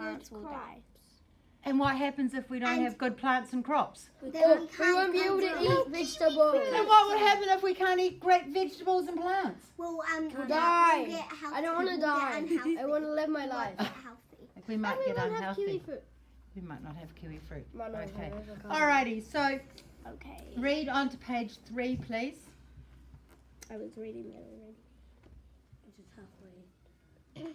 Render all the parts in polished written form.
plants will die. And what happens if we don't have good plants and crops? We won't be able to eat vegetables. And what would happen if we can't eat great vegetables and plants? We'll die. I don't want to die. I want to live my life. We might get unhealthy. We might not have kiwi fruit. Okay. Alrighty, so read on to page 3, please. I was reading it already. I'm just halfway.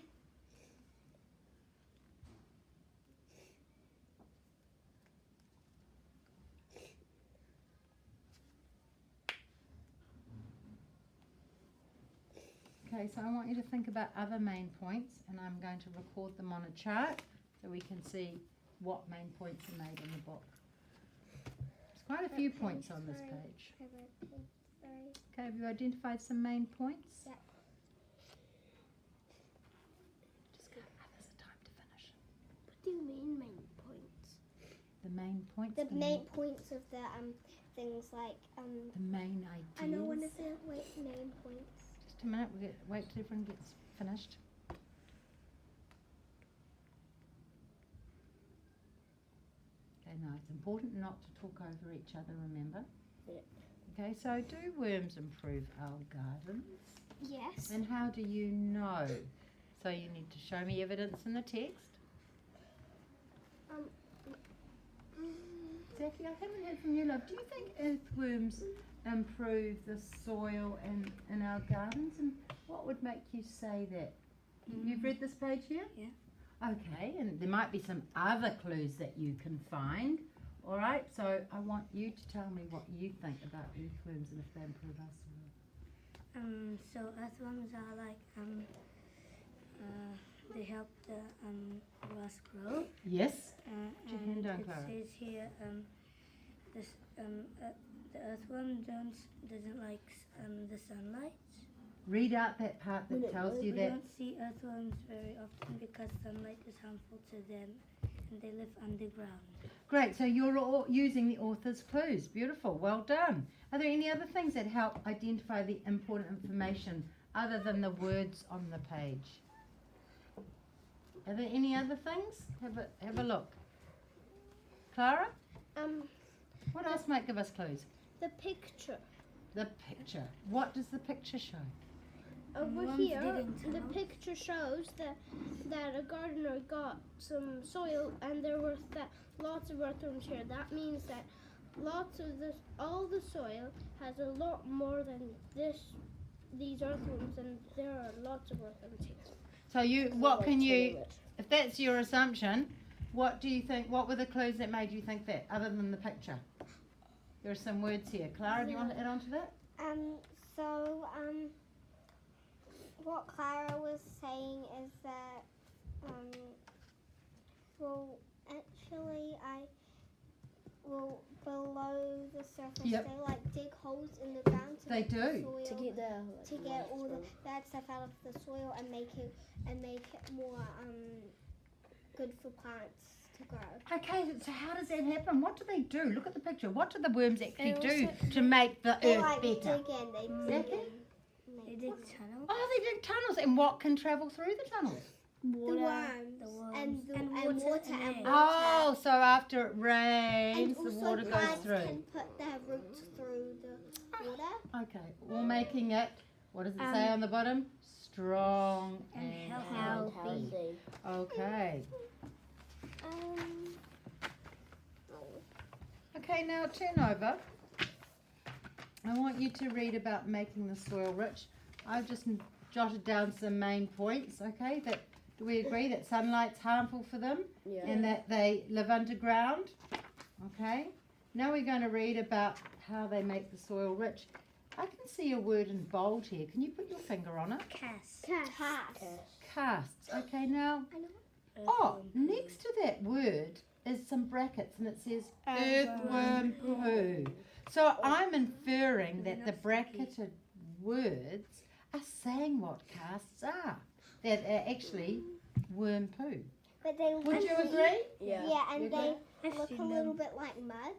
Okay, so I want you to think about other main points, and I'm going to record them on a chart so we can see what main points are made in the book. There's quite a few points on this page. Okay, have you identified some main points? Yeah. Just give others a time to finish. What do you mean main points? The main points? The main points of the things like the main ideas. I know one of the main points. Just a minute, we'll wait till everyone gets finished. Okay, now it's important not to talk over each other, remember? Yeah. Okay, so do worms improve our gardens? Yes. And how do you know? So you need to show me evidence in the text. Jackie, I haven't heard from you, love. Do you think earthworms improve the soil in our gardens? And what would make you say that? You've read this page here? Yeah. Okay, and there might be some other clues that you can find. All right, so I want you to tell me what you think about earthworms and if they improve our soil. So earthworms are like they help the grass grow. Yes. Put your hand down, Clara. It says here the earthworm doesn't like the sunlight. Read out that part that tells you We that. don't see earthworms very often because sunlight is harmful to them and they live underground. Great, so you're all using the author's clues. Beautiful, well done. Are there any other things that help identify the important information other than the words on the page? Are there any other things? Have a look. Clara? What else might give us clues? The picture. The picture. What does the picture show? Over here, the picture shows that a gardener got some soil and there were lots of earthworms here. That means that all the soil has a lot more than these earthworms, and there are lots of earthworms here. So if that's your assumption, what do you think, what were the clues that made you think that, other than the picture? There are some words here. Clara, do you want to add on to that? What Clara was saying is that, below the surface, Yep. they like dig holes in the ground to They get do. the soil, To get all the bad stuff out of the soil and make it more good for plants to grow. Okay, so how does that happen? What do they do? Look at the picture. What do the worms actually do to make the They earth like better? dig in. They dig Exactly. in. They dig tunnels. Oh, they dig tunnels. And what can travel through the tunnels? The worms and water and air. Oh, so after it rains, and the also water goes plants through. can put their roots through the water. Okay, all making it, what does it say on the bottom? Strong and healthy. Okay. Okay, now turn over. I want you to read about making the soil rich. I've just jotted down some main points, okay? Do we agree that sunlight's harmful for them? Yeah. And that they live underground? Okay. Now we're going to read about how they make the soil rich. I can see a word in bold here. Can you put your finger on it? Cast. Casts. Okay, now. Oh, next to that word is some brackets and it says earthworm poo. So I'm inferring that the bracketed words are saying what casts are. That are actually worm poo. But they Would you agree? Yeah, and they look a little bit like mud.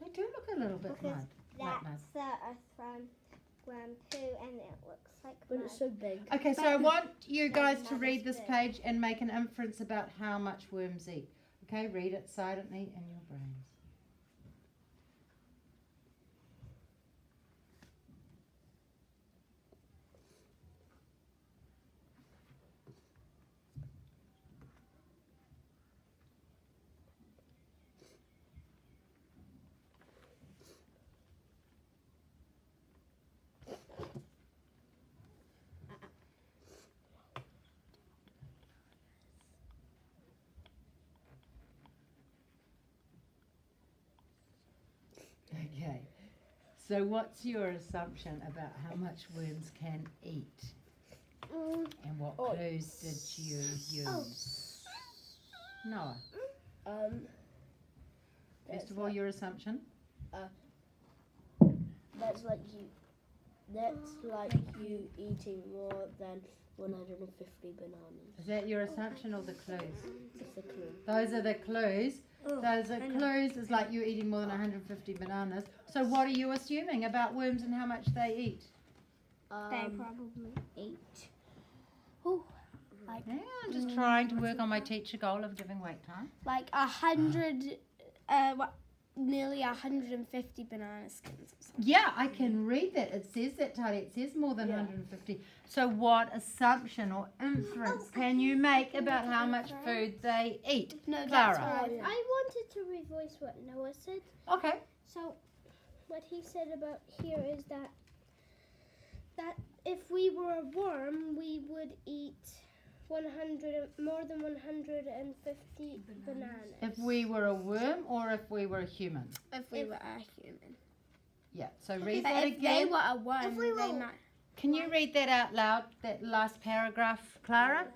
They do look a little bit Because like mud. that's the earthworm worm too, and it looks like But mud. it's so big. Okay, so I want you guys to mud read is this big. page and make an inference about how much worms eat. Okay, read it silently in your brains. Okay, so what's your assumption about how much worms can eat? And what clues did you use? Noah, first of all, your assumption? That's like you eating more than 150 bananas. Is that your assumption or the clues? It's a clue. Those are the clues. Oh, Those are I know. clues is like you eating more than 150 bananas. So what are you assuming about worms and how much they eat? They probably eat. Yeah, I'm just trying to work on my teacher goal of giving wait time. Like 100, nearly 150 banana skins. Or something. Yeah, I can read that. It says that, Tali. It says more than 150. So what assumption or inference can you make about how much food they eat? No, Clara. that's all. I wanted to revoice what Noah said. Okay. So, what he said about here is that if we were a worm, we would eat more than 150 bananas. If we were a worm or if we were a human? If we were a human. Yeah, so read But that if again. they were a worm, If we they were- might. Can you read that out loud, that last paragraph, Clara?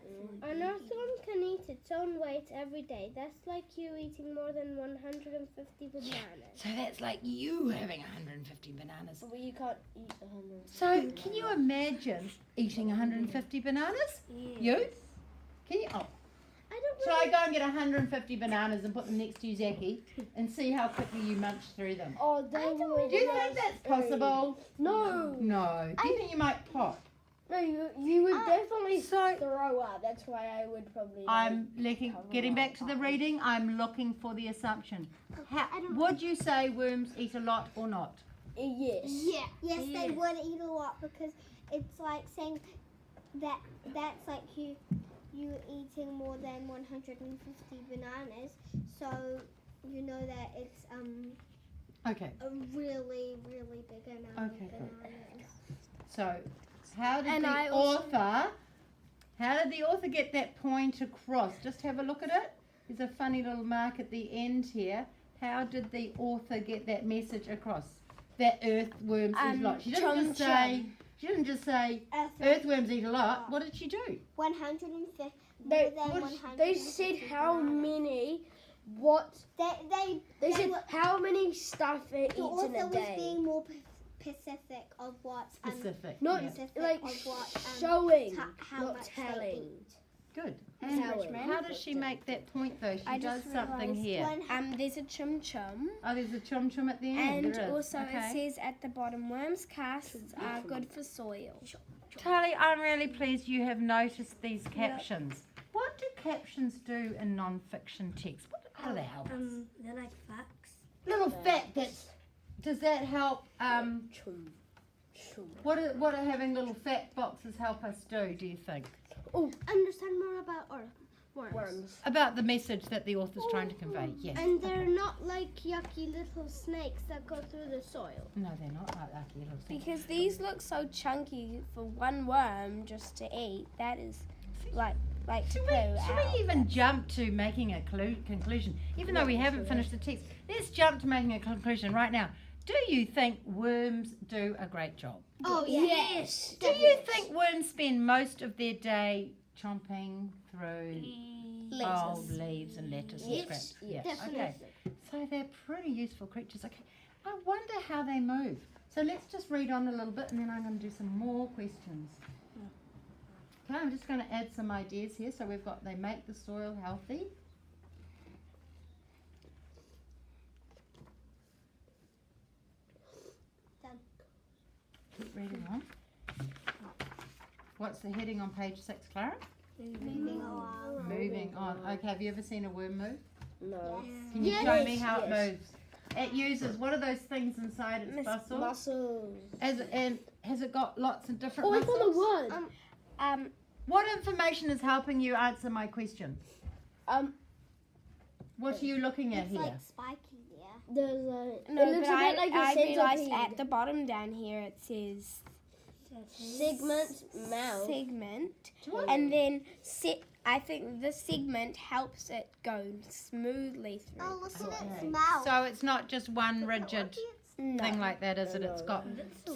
An earthworm can eat its own weight every day. That's like you eating more than 150 bananas. So that's like you having 150 bananas. But you can't eat 100. So can you imagine eating 150 bananas? You? Can you? Oh, I don't shall I go and get 150 bananas and put them next to you, Zachy, and see how quickly you munch through them? Oh, they would. Do you think that's possible? No. No. Do you think you might pop? No, you would definitely So throw up. That's why I would probably. I'm getting back to the reading. I'm looking for the assumption. Would you say worms eat a lot or not? Yes. Yeah. Yes, they would eat a lot because it's like saying that that's like you eating more than 150 bananas. So you know that it's Okay. a really big amount Okay, of good. bananas. So how did And the I also- author get that point across? Just have a look at it. There's a funny little mark at the end here. How did the author get that message across? That earthworms eat a lot. She didn't just say earthworms eat a lot. What did she do? 150. They more than 150 they said how bananas. many. What They they said were- how many stuff it the eats in author a was day. being more specific of what Specific. Not yeah. specific like of what showing, how not much telling. they eat. Good. And Telling. how does she make that point though? She I does just something realised here. There's a chum chum, Oh, there's a chum chum at the end. and there is. also Okay. it says at the bottom, worms' casts are good for soil. Tali, I'm really pleased you have noticed these captions. What do captions do in non-fiction text? How do they help us? They're like facts. Little fact that's. Does that help? Chum. Chum. What are having little fact boxes help us do you think? Understand more about worms. Worms. About the message that the author's trying to convey, yes. And they're not like yucky little snakes that go through the soil. No, they're not like lucky little things. Because these look so chunky for one worm just to eat. That is like to Should poo we out. even jump to making a conclusion? Even though we haven't finished the text, let's jump to making a conclusion right now. Do you think worms do a great job? Oh Yes. Do you think worms spend most of their day chomping through old leaves and lettuce and scraps? Yeah. Okay. So they're pretty useful creatures. Okay. I wonder how they move. So let's just read on a little bit and then I'm going to do some more questions. Okay, I'm just going to add some ideas here. So we've got they make the soil healthy. Done. Keep reading What's the heading on page 6, Clara? Moving on. Moving on. Okay, have you ever seen a worm move? No. Can you Yes. show me how it Yes. moves? It uses, what are those things inside its muscle? Muscles. And has it got lots of different Oh, I muscles? thought a word. What information is helping you answer my question? What are you looking at It's here? like spiky there. There's a. No, it looks but a bit like a I realised centipede. at the bottom down here it says Segment mouth. segment, Do you want- and then I think the segment helps it go smoothly through. Oh, look at its Okay. mouth. So it's not just one rigid No. thing like that, is it? It's got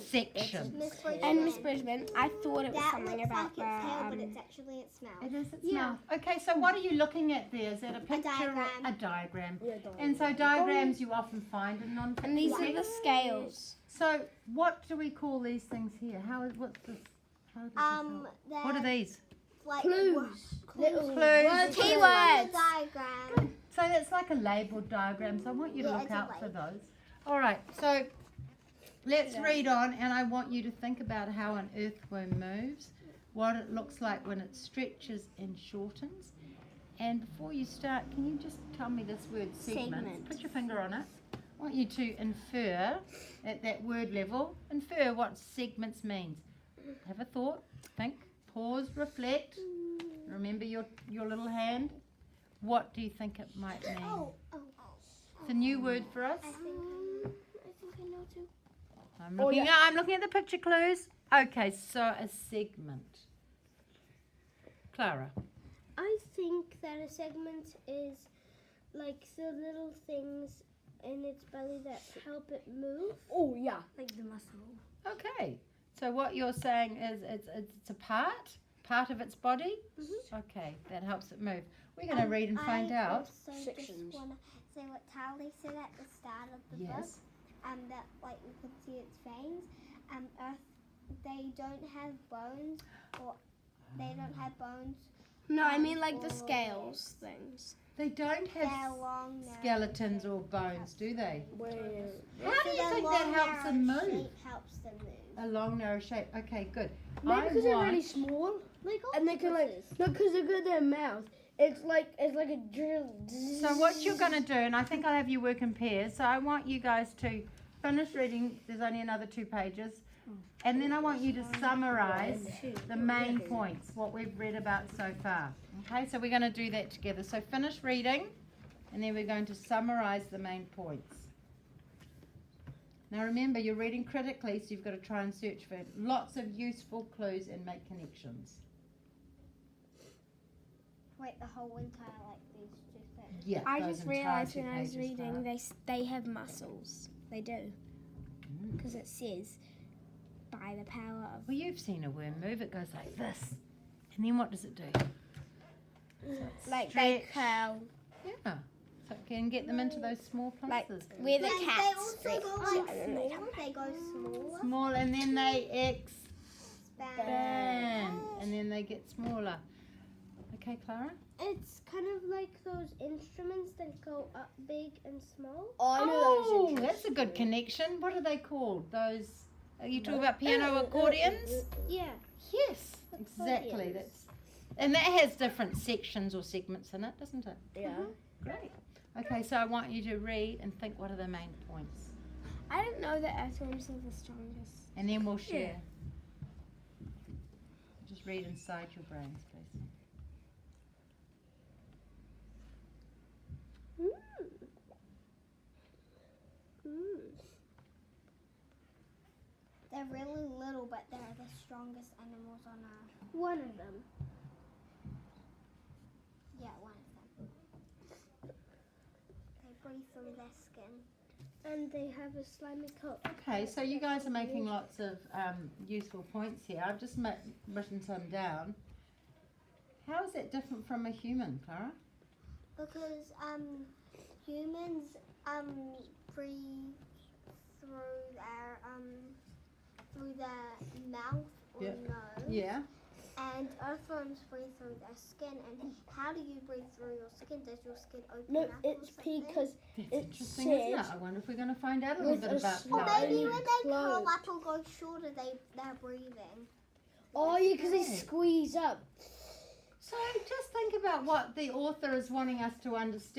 sections. Miss Bridget. And Miss Brisbane, I thought it was That something looks about like its tail, but it's actually its mouth. It is its Yeah. mouth. Okay, so what are you looking at there? Is that a picture? diagram. A diagram. Yeah, And so diagrams you often find in non and these are the scales. So what do we call these things here? What's this? How does this help? They're What are these? like Clues. Little Clues. words. Keywords. diagram. So that's like a labelled diagram, so I want you to Yeah, look it's a out for label. those. All right, so let's read on, and I want you to think about how an earthworm moves, what it looks like when it stretches and shortens. And before you start, can you just tell me this word segment? Segment. Put your finger on it. I want you to infer at that word level, infer what segments means. Have a thought, think, pause, reflect. Remember your little hand. What do you think it might mean? Oh. It's a new word for us. I think I know too. I'm looking at the picture clues. Okay, so a segment. Clara. I think that a segment is like the little things in its belly that help it move. Oh yeah. Like the muscle. Okay. So what you're saying is it's a part of its body? Okay, that helps it move. We're going to read and find out. I also Sections. just want to say what Tally said at the start of the book. Yes. That like we could see its veins. They don't have bones, or they don't have bones. No, I mean like the scales things. They don't They're have long, narrow skeletons or bones, do they? So How do you the think long, that helps them narrow move? shape helps them move. A long, narrow shape. Okay, good. Maybe because they're really want- small, Like and they can like no, because they've got their mouth. It's like a drill. So what you're going to do, and I think I'll have you work in pairs, so I want you guys to finish reading, there's only another 2 pages, and then I want you to summarise the main points, what we've read about so far. Okay, so we're going to do that together. So finish reading, and then we're going to summarise the main points. Now remember, you're reading critically, so you've got to try and search for lots of useful clues and make connections. Wait, the whole entire like these 2 things. Yeah, I those just entire realised 2 when I was pages, reading Clara. they have muscles. They do. Because it says by the power of. Well, you've seen a worm move. It goes like this. And then what does it do? Like they Stretch. curl. Yeah. So it can get them into those small Like places. where the They cats also stretch. go and like then they come smaller. They go smaller. Small, and then they expand. Expand. And then they get smaller. Okay, Clara? It's kind of like those instruments that go up big and small. Oh, that's a good connection. What are they called? Those, are you talking about piano accordions? Yeah. Yes, exactly. Accordions. And that has different sections or segments in it, doesn't it? Yeah. Great. Okay, so I want you to read and think what are the main points. I didn't know that earthworms are the strongest. And then we'll share. Just read inside your brains, please. They're really little, but they're the strongest animals on earth. One of them. Yeah, one of them. They breathe through their skin. And they have a slimy coat. Okay, so you guys are making lots of useful points here. I've just written some down. How is that different from a human, Clara? Because humans breathe through their mouth or Yep. nose. Yeah. And earthworms breathe through their skin. And how do you breathe through your skin? Does your skin open No, up? it's or something? because That's It interesting, isn't it? said I wonder if we're going to find out a little with bit a about small- Or how. maybe Tiny when they curl clothes. up or go shorter, they're breathing. Oh, yeah, because they Right. squeeze up. So just think about what the author is wanting us to understand.